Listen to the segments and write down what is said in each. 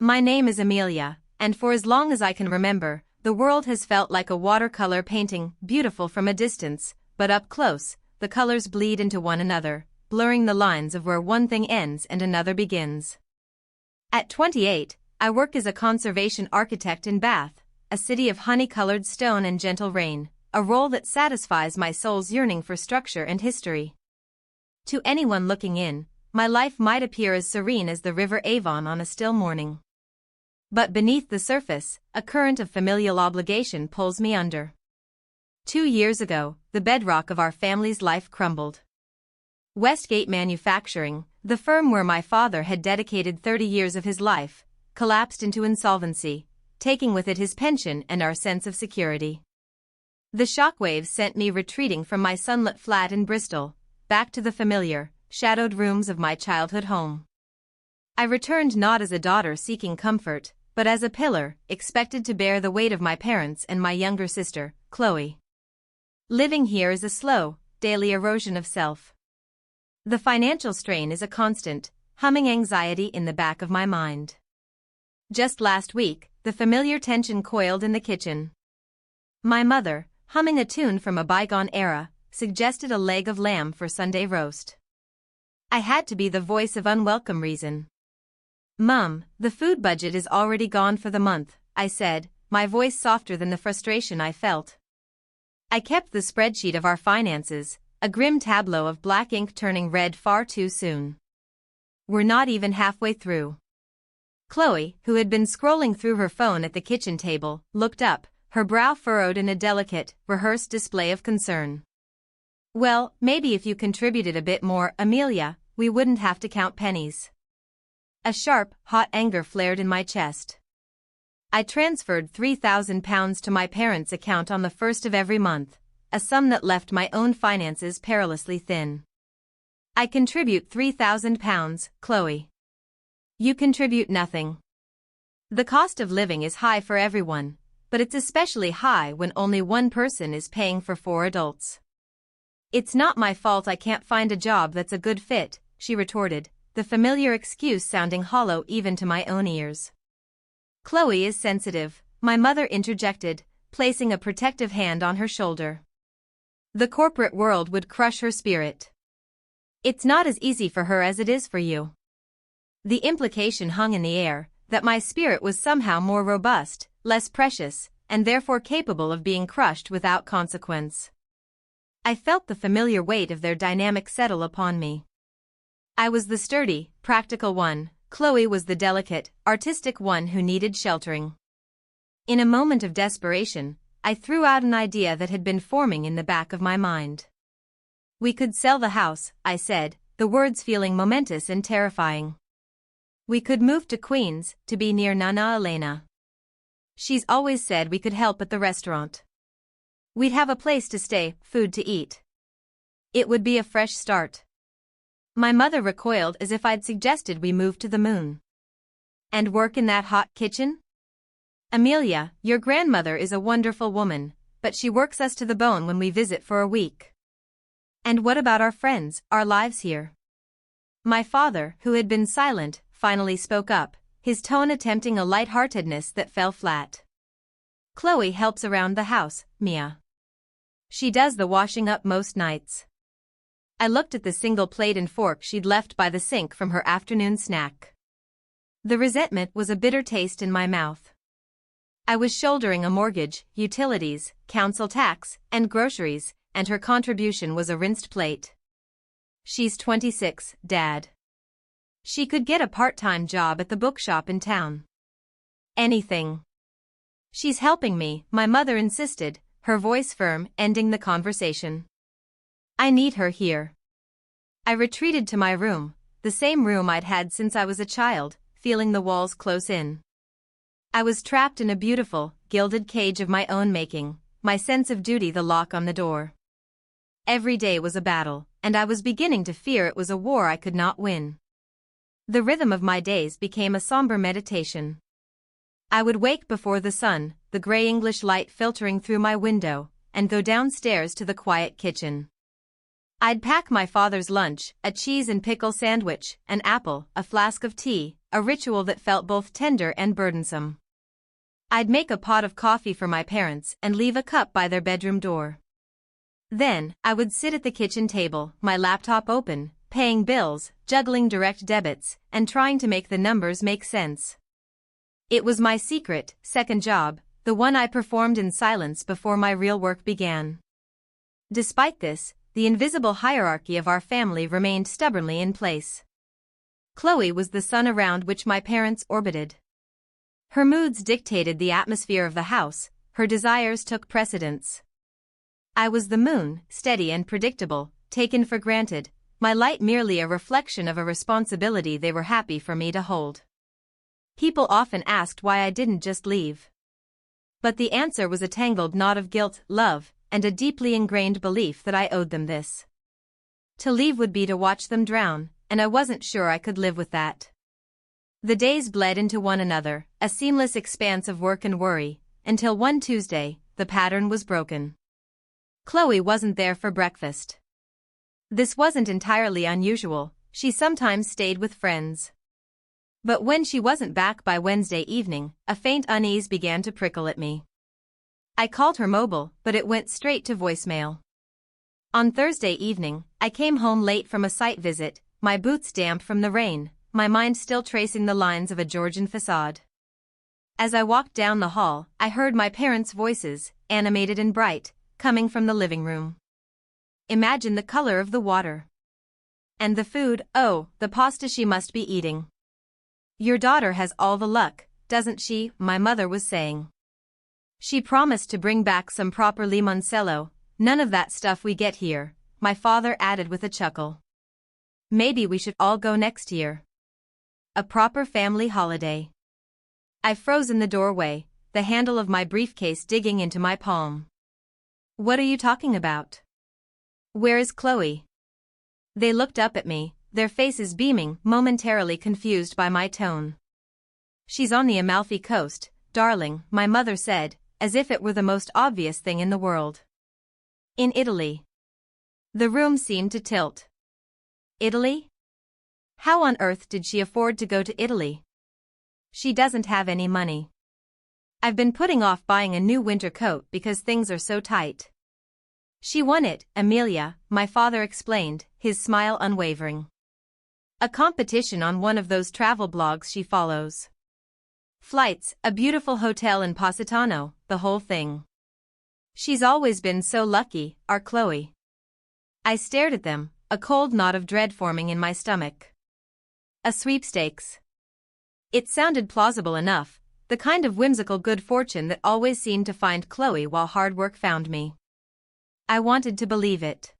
My name is Amelia, and for as long as I can remember, the world has felt like a watercolor painting, beautiful from a distance, but up close, the colors bleed into one another, blurring the lines of where one thing ends and another begins. At 28, I work as a conservation architect in Bath, a city of honey-colored stone and gentle rain, a role that satisfies my soul's yearning for structure and history. To anyone looking in, my life might appear as serene as the River Avon on a still morning. But beneath the surface, a current of familial obligation pulls me under. 2 years ago, the bedrock of our family's life crumbled. Westgate Manufacturing, the firm where my father had dedicated 30 years of his life, collapsed into insolvency, taking with it his pension and our sense of security. The shockwaves sent me retreating from my sunlit flat in Bristol, back to the familiar, shadowed rooms of my childhood home. I returned not as a daughter seeking comfort, but as a pillar, expected to bear the weight of my parents and my younger sister, Chloe. Living here is a slow, daily erosion of self. The financial strain is a constant, humming anxiety in the back of my mind. Just last week, the familiar tension coiled in the kitchen. My mother, humming a tune from a bygone era, suggested a leg of lamb for Sunday roast. I had to be the voice of unwelcome reason. "Mum, the food budget is already gone for the month," I said, my voice softer than the frustration I felt. I kept the spreadsheet of our finances, a grim tableau of black ink turning red far too soon. We're not even halfway through. Chloe, who had been scrolling through her phone at the kitchen table, looked up, her brow furrowed in a delicate, rehearsed display of concern. "Well, maybe if you contributed a bit more, Amelia, we wouldn't have to count pennies." A sharp, hot anger flared in my chest. I transferred £3,000 to my parents' account on the 1st of every month, a sum that left my own finances perilously thin. "I contribute £3,000, Chloe. You contribute nothing. The cost of living is high for everyone, but it's especially high when only one person is paying for 4 adults." "It's not my fault I can't find a job that's a good fit," she retorted, the familiar excuse sounding hollow even to my own ears. "Chloe is sensitive," my mother interjected, placing a protective hand on her shoulder. "The corporate world would crush her spirit. It's not as easy for her as it is for you." The implication hung in the air, that my spirit was somehow more robust, less precious, and therefore capable of being crushed without consequence. I felt the familiar weight of their dynamic settle upon me. I was the sturdy, practical one, Chloe was the delicate, artistic one who needed sheltering. In a moment of desperation, I threw out an idea that had been forming in the back of my mind. "We could sell the house," I said, the words feeling momentous and terrifying. "We could move to Queens, to be near Nana Elena. She's always said we could help at the restaurant. We'd have a place to stay, food to eat. It would be a fresh start." My mother recoiled as if I'd suggested we move to the moon. "And work in that hot kitchen?" "Amelia, your grandmother is a wonderful woman, but she works us to the bone when we visit for a week. And what about our friends, our lives here?" My father, who had been silent, finally spoke up, his tone attempting a lightheartedness that fell flat. "Chloe helps around the house, Mia. She does the washing up most nights." I looked at the single plate and fork she'd left by the sink from her afternoon snack. The resentment was a bitter taste in my mouth. I was shouldering a mortgage, utilities, council tax, and groceries, and her contribution was a rinsed plate. "She's 26, Dad. She could get a part-time job at the bookshop in town. Anything. She's helping me," my mother insisted, her voice firm, ending the conversation. "I need her here." I retreated to my room, the same room I'd had since I was a child, feeling the walls close in. I was trapped in a beautiful, gilded cage of my own making, my sense of duty the lock on the door. Every day was a battle, and I was beginning to fear it was a war I could not win. The rhythm of my days became a somber meditation. I would wake before the sun, the gray English light filtering through my window, and go downstairs to the quiet kitchen. I'd pack my father's lunch, a cheese and pickle sandwich, an apple, a flask of tea, a ritual that felt both tender and burdensome. I'd make a pot of coffee for my parents and leave a cup by their bedroom door. Then, I would sit at the kitchen table, my laptop open, paying bills, juggling direct debits, and trying to make the numbers make sense. It was my secret, second job, the one I performed in silence before my real work began. Despite this, the invisible hierarchy of our family remained stubbornly in place. Chloe was the sun around which my parents orbited. Her moods dictated the atmosphere of the house, her desires took precedence. I was the moon, steady and predictable, taken for granted, my light merely a reflection of a responsibility they were happy for me to hold. People often asked why I didn't just leave. But the answer was a tangled knot of guilt, love, and a deeply ingrained belief that I owed them this. To leave would be to watch them drown, and I wasn't sure I could live with that. The days bled into one another, a seamless expanse of work and worry, until one Tuesday, the pattern was broken. Chloe wasn't there for breakfast. This wasn't entirely unusual, she sometimes stayed with friends. But when she wasn't back by Wednesday evening, a faint unease began to prickle at me. I called her mobile, but it went straight to voicemail. On Thursday evening, I came home late from a site visit, my boots damp from the rain, my mind still tracing the lines of a Georgian facade. As I walked down the hall, I heard my parents' voices, animated and bright, coming from the living room. Imagine the color of the water. And the food, oh, the pasta she must be eating. Your daughter has all the luck, doesn't she? My mother was saying. She promised to bring back some proper limoncello, none of that stuff we get here, my father added with a chuckle. Maybe we should all go next year. A proper family holiday. I froze in the doorway, the handle of my briefcase digging into my palm. What are you talking about? Where is Chloe? They looked up at me, their faces beaming, momentarily confused by my tone. She's on the Amalfi Coast, darling, my mother said, as if it were the most obvious thing in the world. In Italy. The room seemed to tilt. Italy? How on earth did she afford to go to Italy? She doesn't have any money. I've been putting off buying a new winter coat because things are so tight. She won it, Amelia, my father explained, his smile unwavering. A competition on one of those travel blogs she follows. Flights, a beautiful hotel in Positano, the whole thing. She's always been so lucky, our Chloe. I stared at them, a cold knot of dread forming in my stomach. A sweepstakes. It sounded plausible enough, the kind of whimsical good fortune that always seemed to find Chloe while hard work found me. I wanted to believe it.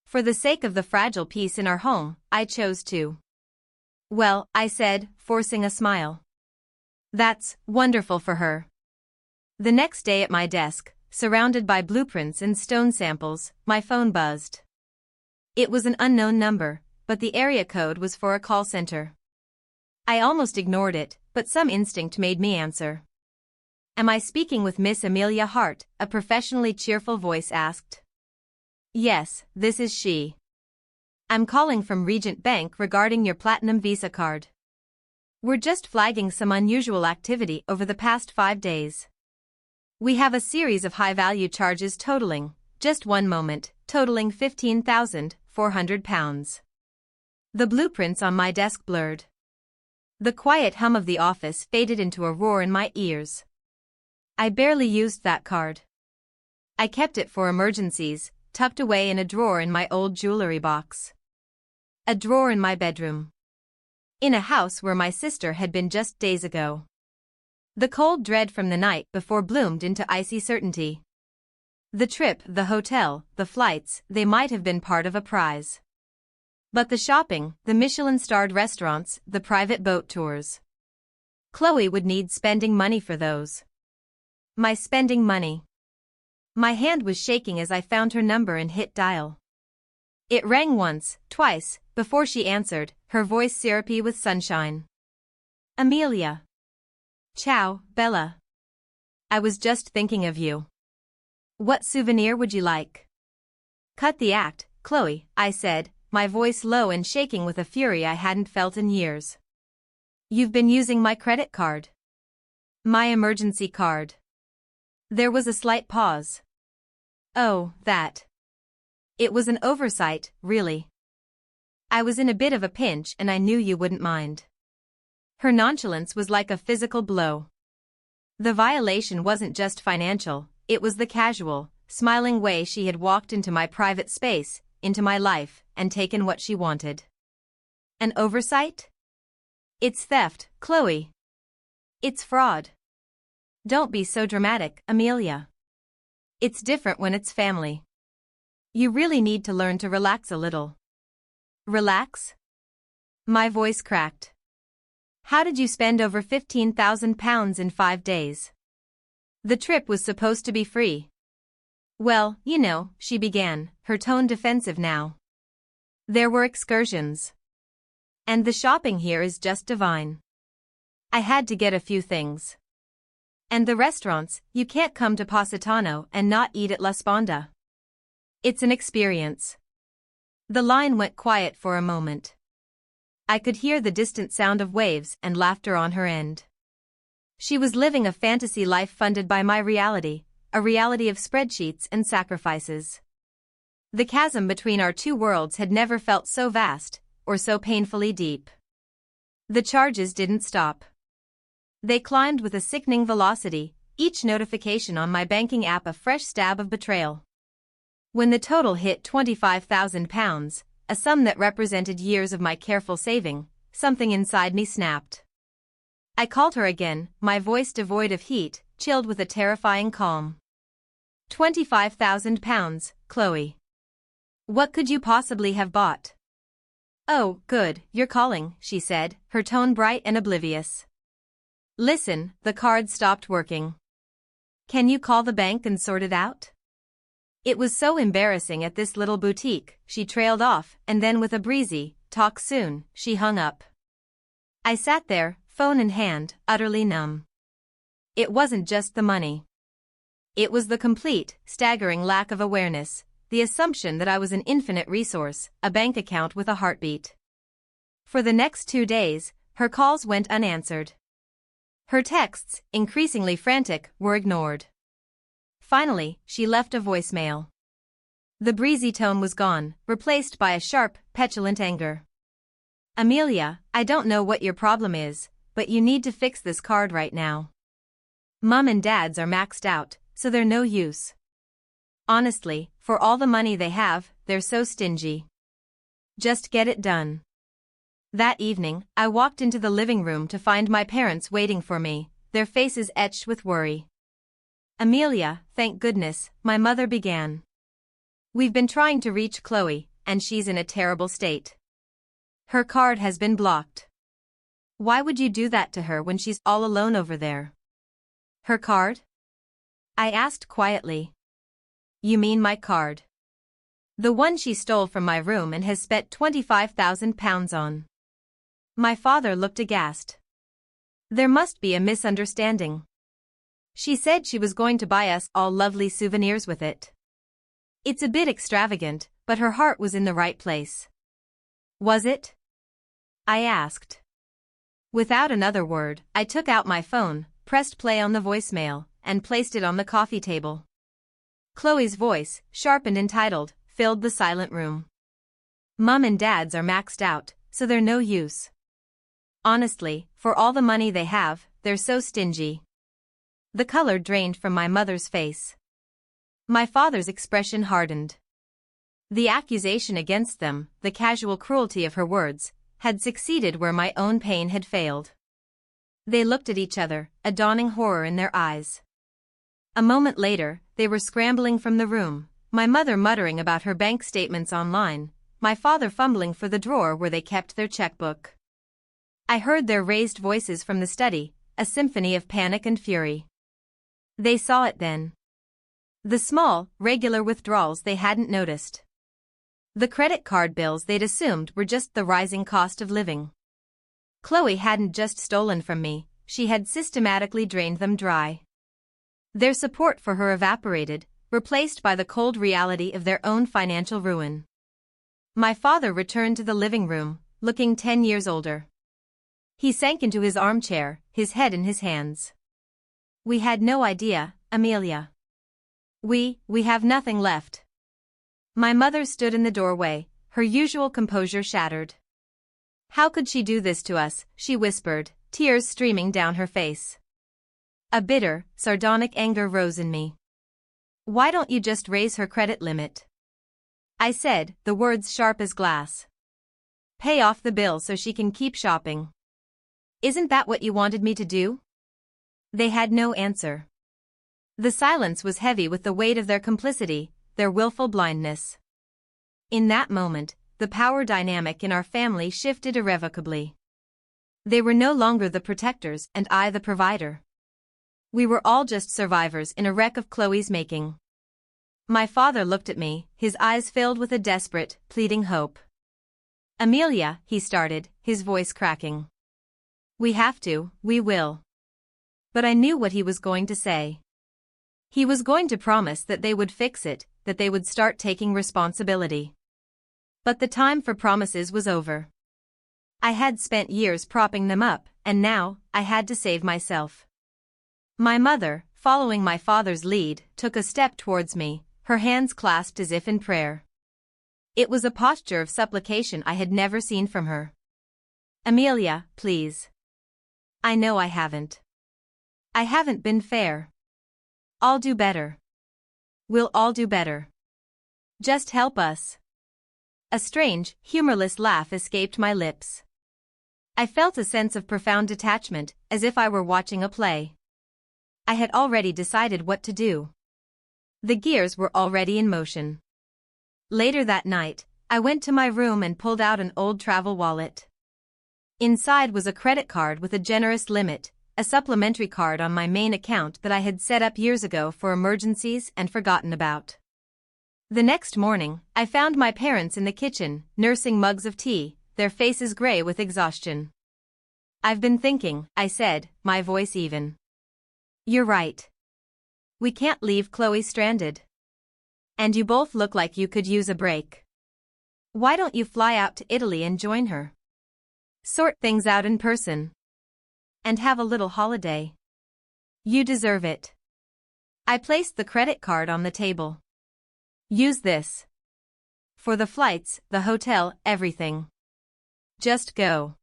For the sake of the fragile peace in our home, I chose to. Well, I said, forcing a smile. That's wonderful for her. The next day at my desk, surrounded by blueprints and stone samples, my phone buzzed. It was an unknown number, but the area code was for a call center. I almost ignored it, but some instinct made me answer. Am I speaking with Miss Amelia Hart? A professionally cheerful voice asked. Yes, this is she. I'm calling from Regent Bank regarding your Platinum Visa card. We're just flagging some unusual activity over the past 5 days. We have a series of high-value charges totaling, just one moment, totaling £15,400. The blueprints on my desk blurred. The quiet hum of the office faded into a roar in my ears. I barely used that card. I kept it for emergencies, tucked away in a drawer in my old jewelry box. A drawer in my bedroom. In a house where my sister had been just days ago. The cold dread from the night before bloomed into icy certainty. The trip, the hotel, the flights, they might have been part of a prize. But the shopping, the Michelin-starred restaurants, the private boat tours. Chloe would need spending money for those. My spending money. My hand was shaking as I found her number and hit dial. It rang once, twice, before she answered, her voice syrupy with sunshine. Amelia. Ciao, Bella. I was just thinking of you. What souvenir would you like? Cut the act, Chloe, I said, my voice low and shaking with a fury I hadn't felt in years. You've been using my credit card. My emergency card. There was a slight pause. Oh, that. It was an oversight, really. I was in a bit of a pinch and I knew you wouldn't mind. Her nonchalance was like a physical blow. The violation wasn't just financial, it was the casual, smiling way she had walked into my private space, into my life, and taken what she wanted. An oversight? It's theft, Chloe. It's fraud. Don't be so dramatic, Amelia. It's different when it's family. You really need to learn to relax a little. Relax? My voice cracked. How did you spend over £15,000 in 5 days? The trip was supposed to be free. Well, you know, she began, her tone defensive now. There were excursions. And the shopping here is just divine. I had to get a few things. And the restaurants, you can't come to Positano and not eat at La Sponda. It's an experience. The line went quiet for a moment. I could hear the distant sound of waves and laughter on her end. She was living a fantasy life funded by my reality, a reality of spreadsheets and sacrifices. The chasm between our two worlds had never felt so vast, or so painfully deep. The charges didn't stop. They climbed with a sickening velocity, each notification on my banking app a fresh stab of betrayal. When the total hit £25,000, a sum that represented years of my careful saving, something inside me snapped. I called her again, my voice devoid of heat, chilled with a terrifying calm. £25,000, Chloe. What could you possibly have bought? Oh, good, you're calling, she said, her tone bright and oblivious. Listen, the card stopped working. Can you call the bank and sort it out? It was so embarrassing at this little boutique, she trailed off, and then with a breezy, talk soon, she hung up. I sat there, phone in hand, utterly numb. It wasn't just the money. It was the complete, staggering lack of awareness, the assumption that I was an infinite resource, a bank account with a heartbeat. For the next 2 days, her calls went unanswered. Her texts, increasingly frantic, were ignored. Finally, she left a voicemail. The breezy tone was gone, replaced by a sharp, petulant anger. Amelia, I don't know what your problem is, but you need to fix this card right now. Mom and Dad's are maxed out, so they're no use. Honestly, for all the money they have, they're so stingy. Just get it done. That evening, I walked into the living room to find my parents waiting for me, their faces etched with worry. Amelia, thank goodness, my mother began. We've been trying to reach Chloe, and she's in a terrible state. Her card has been blocked. Why would you do that to her when she's all alone over there? Her card? I asked quietly. You mean my card? The one she stole from my room and has spent £25,000 on. My father looked aghast. There must be a misunderstanding. She said she was going to buy us all lovely souvenirs with it. It's a bit extravagant, but her heart was in the right place. Was it? I asked. Without another word, I took out my phone, pressed play on the voicemail, and placed it on the coffee table. Chloe's voice, sharp and entitled, filled the silent room. Mom and Dad's are maxed out, so they're no use. Honestly, for all the money they have, they're so stingy. The color drained from my mother's face. My father's expression hardened. The accusation against them, the casual cruelty of her words, had succeeded where my own pain had failed. They looked at each other, a dawning horror in their eyes. A moment later, they were scrambling from the room, my mother muttering about her bank statements online, my father fumbling for the drawer where they kept their checkbook. I heard their raised voices from the study, a symphony of panic and fury. They saw it then. The small, regular withdrawals they hadn't noticed. The credit card bills they'd assumed were just the rising cost of living. Chloe hadn't just stolen from me, she had systematically drained them dry. Their support for her evaporated, replaced by the cold reality of their own financial ruin. My father returned to the living room, looking 10 years older. He sank into his armchair, his head in his hands. We had no idea, Amelia. We have nothing left. My mother stood in the doorway, her usual composure shattered. How could she do this to us, she whispered, tears streaming down her face. A bitter, sardonic anger rose in me. Why don't you just raise her credit limit? I said, the words sharp as glass. Pay off the bill so she can keep shopping. Isn't that what you wanted me to do? They had no answer. The silence was heavy with the weight of their complicity, their willful blindness. In that moment, the power dynamic in our family shifted irrevocably. They were no longer the protectors and I the provider. We were all just survivors in a wreck of Chloe's making. My father looked at me, his eyes filled with a desperate, pleading hope. Amelia, he started, his voice cracking. We have to, we will. But I knew what he was going to say. He was going to promise that they would fix it, that they would start taking responsibility. But the time for promises was over. I had spent years propping them up, and now, I had to save myself. My mother, following my father's lead, took a step towards me, her hands clasped as if in prayer. It was a posture of supplication I had never seen from her. Amelia, please. I know I haven't. I haven't been fair. I'll do better. We'll all do better. Just help us. A strange, humorless laugh escaped my lips. I felt a sense of profound detachment, as if I were watching a play. I had already decided what to do. The gears were already in motion. Later that night, I went to my room and pulled out an old travel wallet. Inside was a credit card with a generous limit, a supplementary card on my main account that I had set up years ago for emergencies and forgotten about. The next morning, I found my parents in the kitchen, nursing mugs of tea, their faces gray with exhaustion. I've been thinking, I said, my voice even. You're right. We can't leave Chloe stranded. And you both look like you could use a break. Why don't you fly out to Italy and join her? Sort things out in person. And have a little holiday. You deserve it. I placed the credit card on the table. Use this. For the flights, the hotel, everything. Just go.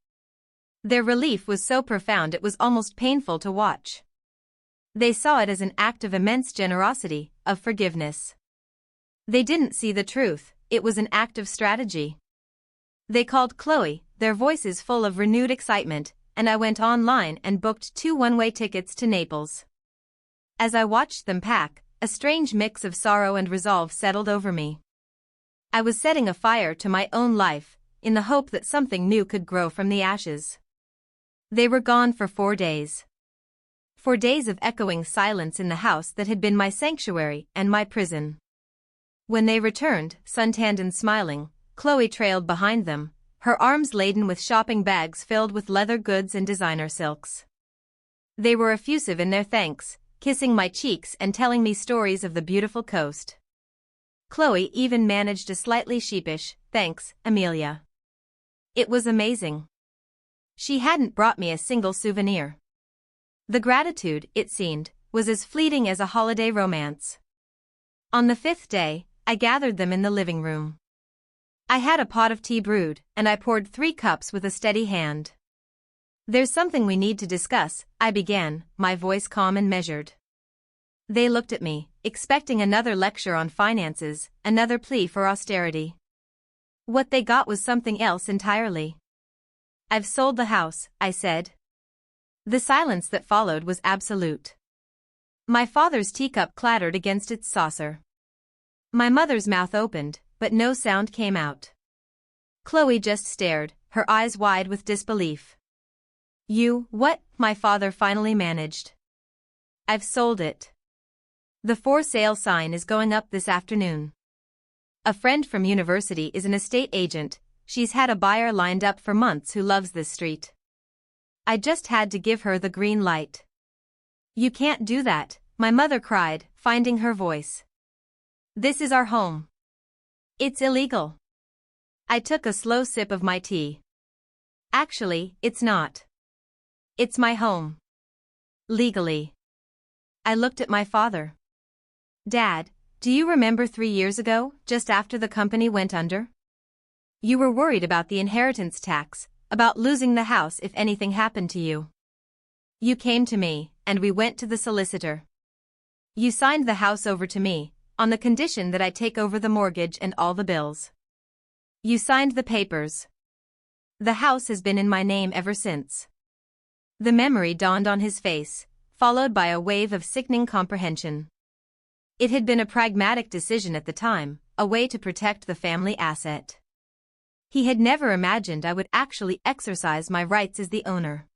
Their relief was so profound it was almost painful to watch. They saw it as an act of immense generosity, of forgiveness. They didn't see the truth, it was an act of strategy. They called Chloe, their voices full of renewed excitement, and I went online and booked 2 one-way tickets to Naples. As I watched them pack, a strange mix of sorrow and resolve settled over me. I was setting a fire to my own life, in the hope that something new could grow from the ashes. They were gone for 4 days. 4 days of echoing silence in the house that had been my sanctuary and my prison. When they returned, suntanned and smiling, Chloe trailed behind them, her arms laden with shopping bags filled with leather goods and designer silks. They were effusive in their thanks, kissing my cheeks and telling me stories of the beautiful coast. Chloe even managed a slightly sheepish, "Thanks, Amelia." It was amazing. She hadn't brought me a single souvenir. The gratitude, it seemed, was as fleeting as a holiday romance. On the 5th day, I gathered them in the living room. I had a pot of tea brewed, and I poured 3 cups with a steady hand. There's something we need to discuss, I began, my voice calm and measured. They looked at me, expecting another lecture on finances, another plea for austerity. What they got was something else entirely. I've sold the house, I said. The silence that followed was absolute. My father's teacup clattered against its saucer. My mother's mouth opened, but no sound came out. Chloe just stared, her eyes wide with disbelief. You, what? My father finally managed. I've sold it. The for sale sign is going up this afternoon. A friend from university is an estate agent, she's had a buyer lined up for months who loves this street. I just had to give her the green light. You can't do that, my mother cried, finding her voice. This is our home. It's illegal. I took a slow sip of my tea. Actually, it's not. It's my home. Legally. I looked at my father. Dad, do you remember 3 years ago, just after the company went under? You were worried about the inheritance tax, about losing the house if anything happened to you. You came to me, and we went to the solicitor. You signed the house over to me, on the condition that I take over the mortgage and all the bills. You signed the papers. The house has been in my name ever since. The memory dawned on his face, followed by a wave of sickening comprehension. It had been a pragmatic decision at the time, a way to protect the family asset. He had never imagined I would actually exercise my rights as the owner.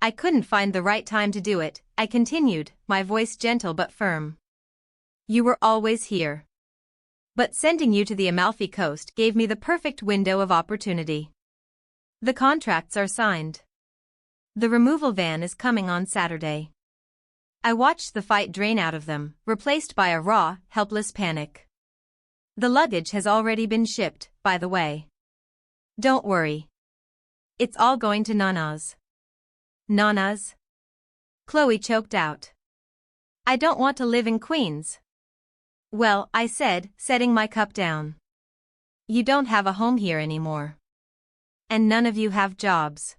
I couldn't find the right time to do it, I continued, my voice gentle but firm. You were always here. But sending you to the Amalfi Coast gave me the perfect window of opportunity. The contracts are signed. The removal van is coming on Saturday. I watched the fight drain out of them, replaced by a raw, helpless panic. The luggage has already been shipped, by the way. Don't worry. It's all going to Nana's. Nana's? Chloe choked out. I don't want to live in Queens. Well, I said, setting my cup down. You don't have a home here anymore. And none of you have jobs.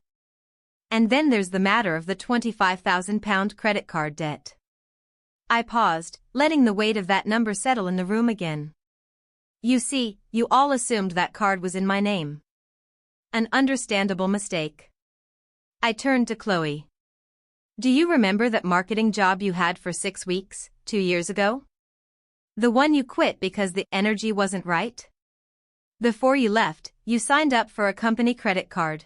And then there's the matter of the £25,000 credit card debt. I paused, letting the weight of that number settle in the room again. You see, you all assumed that card was in my name. An understandable mistake. I turned to Chloe. Do you remember that marketing job you had for 6 weeks, 2 years ago? The one you quit because the energy wasn't right? Before you left, you signed up for a company credit card.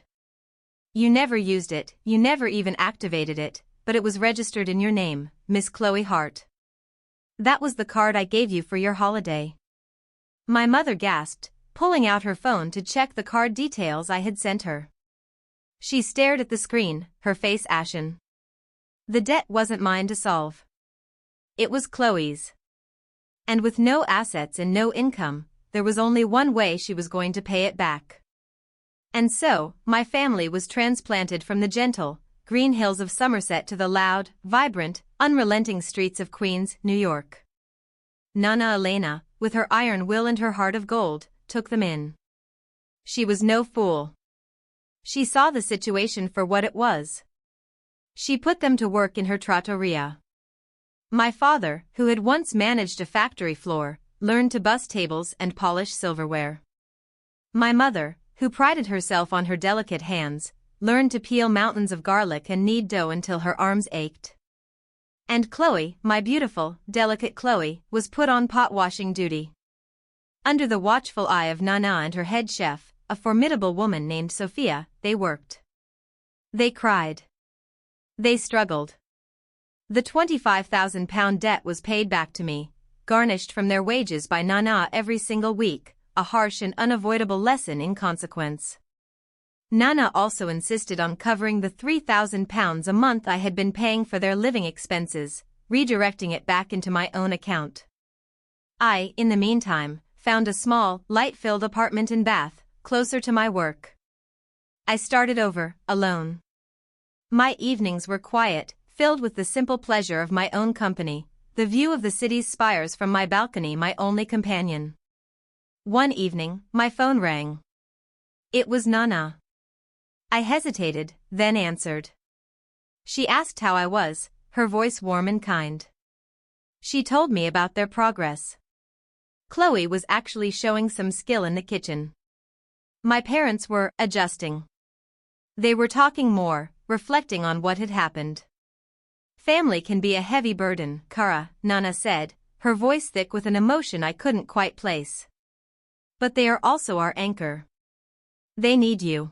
You never used it, you never even activated it, but it was registered in your name, Miss Chloe Hart. That was the card I gave you for your holiday. My mother gasped, pulling out her phone to check the card details I had sent her. She stared at the screen, her face ashen. The debt wasn't mine to solve. It was Chloe's. And with no assets and no income, there was only one way she was going to pay it back. And so, my family was transplanted from the gentle, green hills of Somerset to the loud, vibrant, unrelenting streets of Queens, New York. Nana Elena, with her iron will and her heart of gold, took them in. She was no fool. She saw the situation for what it was. She put them to work in her trattoria. My father, who had once managed a factory floor, learned to buss tables and polish silverware. My mother, who prided herself on her delicate hands, learned to peel mountains of garlic and knead dough until her arms ached. And Chloe, my beautiful, delicate Chloe, was put on pot-washing duty. Under the watchful eye of Nana and her head chef, a formidable woman named Sophia, they worked. They cried. They struggled. The £25,000 debt was paid back to me, garnished from their wages by Nana every single week, a harsh and unavoidable lesson in consequence. Nana also insisted on covering the £3,000 a month I had been paying for their living expenses, redirecting it back into my own account. I, in the meantime, found a small, light-filled apartment in Bath, closer to my work. I started over, alone. My evenings were quiet, filled with the simple pleasure of my own company, the view of the city's spires from my balcony my only companion. One evening, my phone rang. It was Nana. I hesitated, then answered. She asked how I was, her voice warm and kind. She told me about their progress. Chloe was actually showing some skill in the kitchen. My parents were adjusting. They were talking more, reflecting on what had happened. Family can be a heavy burden, Kara, Nana said, her voice thick with an emotion I couldn't quite place. But they are also our anchor. They need you.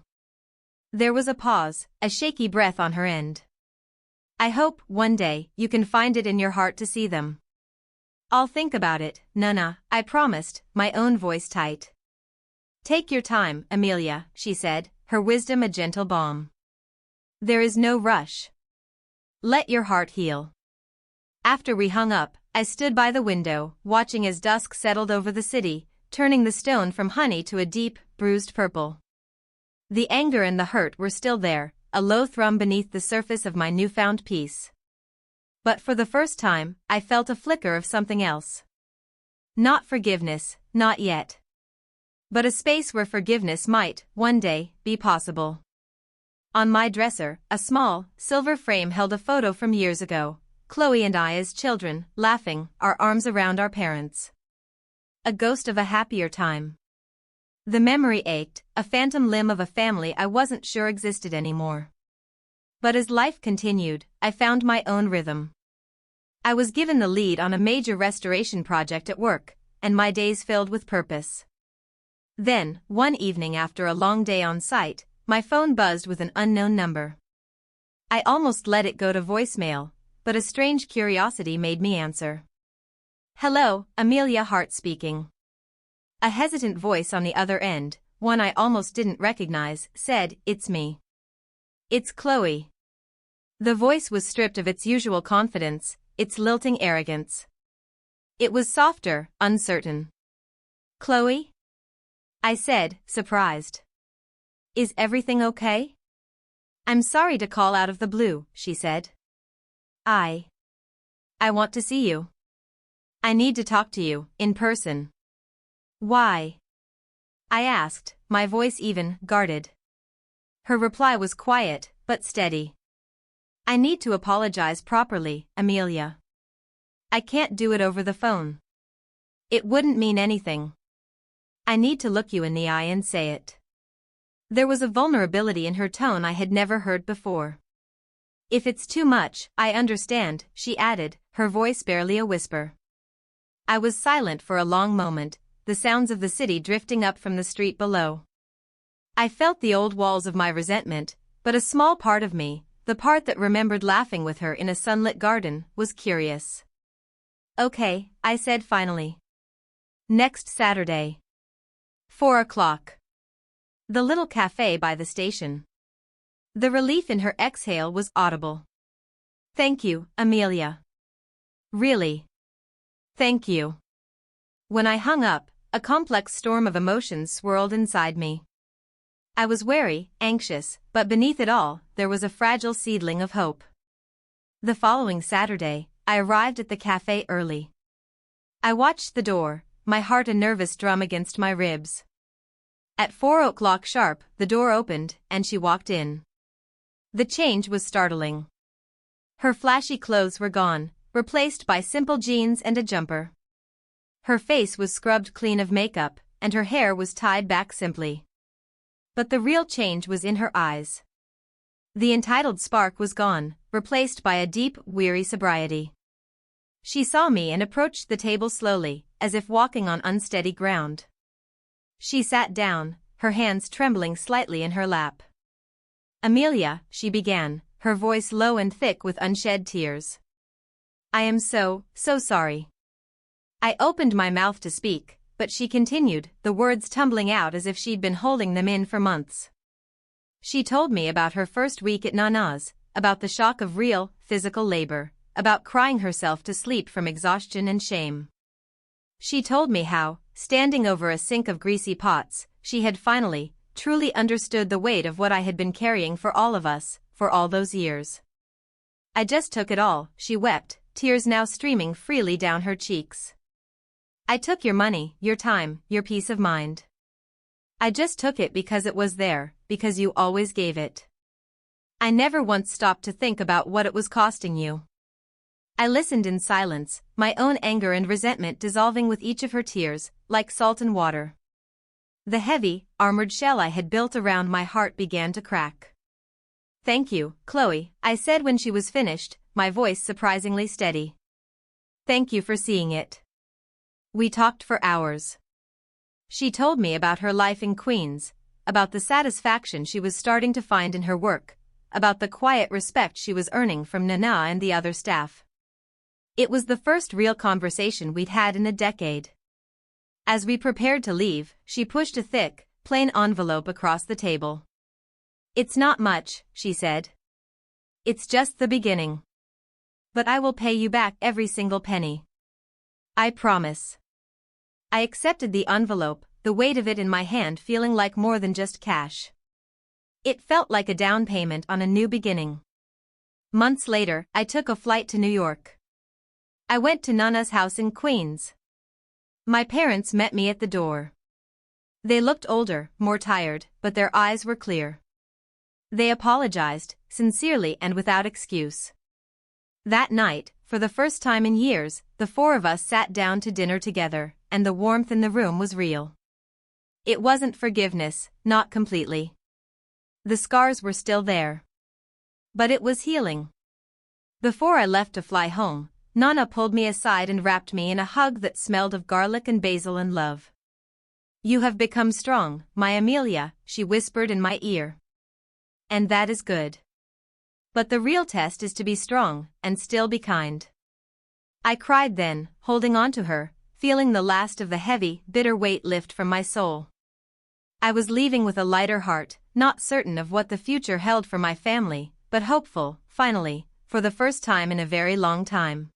There was a pause, a shaky breath on her end. I hope, one day, you can find it in your heart to see them. I'll think about it, Nana, I promised, my own voice tight. Take your time, Amelia, she said, her wisdom a gentle balm. There is no rush. Let your heart heal. After we hung up, I stood by the window, watching as dusk settled over the city, turning the stone from honey to a deep, bruised purple. The anger and the hurt were still there, a low thrum beneath the surface of my newfound peace. But for the first time, I felt a flicker of something else. Not forgiveness, not yet. But a space where forgiveness might, one day, be possible. On my dresser, a small, silver frame held a photo from years ago, Chloe and I as children, laughing, our arms around our parents. A ghost of a happier time. The memory ached, a phantom limb of a family I wasn't sure existed anymore. But as life continued, I found my own rhythm. I was given the lead on a major restoration project at work, and my days filled with purpose. Then, one evening after a long day on site, my phone buzzed with an unknown number. I almost let it go to voicemail, but a strange curiosity made me answer. "Hello, Amelia Hart speaking." A hesitant voice on the other end, one I almost didn't recognize, said, "It's me. It's Chloe." The voice was stripped of its usual confidence, its lilting arrogance. It was softer, uncertain. "Chloe?" I said, surprised. "Is everything okay?" "I'm sorry to call out of the blue," she said. I want to see you. I need to talk to you, in person." "Why?" I asked, my voice even, guarded. Her reply was quiet, but steady. "I need to apologize properly, Amelia. I can't do it over the phone. It wouldn't mean anything. I need to look you in the eye and say it." There was a vulnerability in her tone I had never heard before. "If it's too much, I understand," she added, her voice barely a whisper. I was silent for a long moment, the sounds of the city drifting up from the street below. I felt the old walls of my resentment, but a small part of me, the part that remembered laughing with her in a sunlit garden, was curious. "Okay," I said finally. "Next Saturday. 4 o'clock. The little cafe by the station." The relief in her exhale was audible. "Thank you, Amelia. Really. Thank you." When I hung up, a complex storm of emotions swirled inside me. I was wary, anxious, but beneath it all, there was a fragile seedling of hope. The following Saturday, I arrived at the cafe early. I watched the door, my heart a nervous drum against my ribs. At 4 o'clock sharp, the door opened, and she walked in. The change was startling. Her flashy clothes were gone, replaced by simple jeans and a jumper. Her face was scrubbed clean of makeup, and her hair was tied back simply. But the real change was in her eyes. The entitled spark was gone, replaced by a deep, weary sobriety. She saw me and approached the table slowly, as if walking on unsteady ground. She sat down, her hands trembling slightly in her lap. "Amelia," she began, her voice low and thick with unshed tears. "I am so sorry." I opened my mouth to speak, but she continued, the words tumbling out as if she'd been holding them in for months. She told me about her first week at Nana's, about the shock of real, physical labor, about crying herself to sleep from exhaustion and shame. She told me how, standing over a sink of greasy pots, she had finally, truly understood the weight of what I had been carrying for all of us, for all those years. "I just took it all," she wept, tears now streaming freely down her cheeks. "I took your money, your time, your peace of mind. I just took it because it was there, because you always gave it. I never once stopped to think about what it was costing you." I listened in silence, my own anger and resentment dissolving with each of her tears, like salt and water. The heavy, armored shell I had built around my heart began to crack. "Thank you, Chloe," I said when she was finished, my voice surprisingly steady. "Thank you for seeing it." We talked for hours. She told me about her life in Queens, about the satisfaction she was starting to find in her work, about the quiet respect she was earning from Nana and the other staff. It was the first real conversation we'd had in a decade. As we prepared to leave, she pushed a thick, plain envelope across the table. "It's not much," she said. "It's just the beginning. But I will pay you back every single penny. I promise." I accepted the envelope, the weight of it in my hand feeling like more than just cash. It felt like a down payment on a new beginning. Months later, I took a flight to New York. I went to Nana's house in Queens. My parents met me at the door. They looked older, more tired, but their eyes were clear. They apologized, sincerely and without excuse. That night, for the first time in years, the four of us sat down to dinner together, and the warmth in the room was real. It wasn't forgiveness, not completely. The scars were still there. But it was healing. Before I left to fly home, Nana pulled me aside and wrapped me in a hug that smelled of garlic and basil and love. "You have become strong, my Amelia," she whispered in my ear. "And that is good. But the real test is to be strong, and still be kind." I cried then, holding on to her, feeling the last of the heavy, bitter weight lift from my soul. I was leaving with a lighter heart, not certain of what the future held for my family, but hopeful, finally, for the first time in a very long time.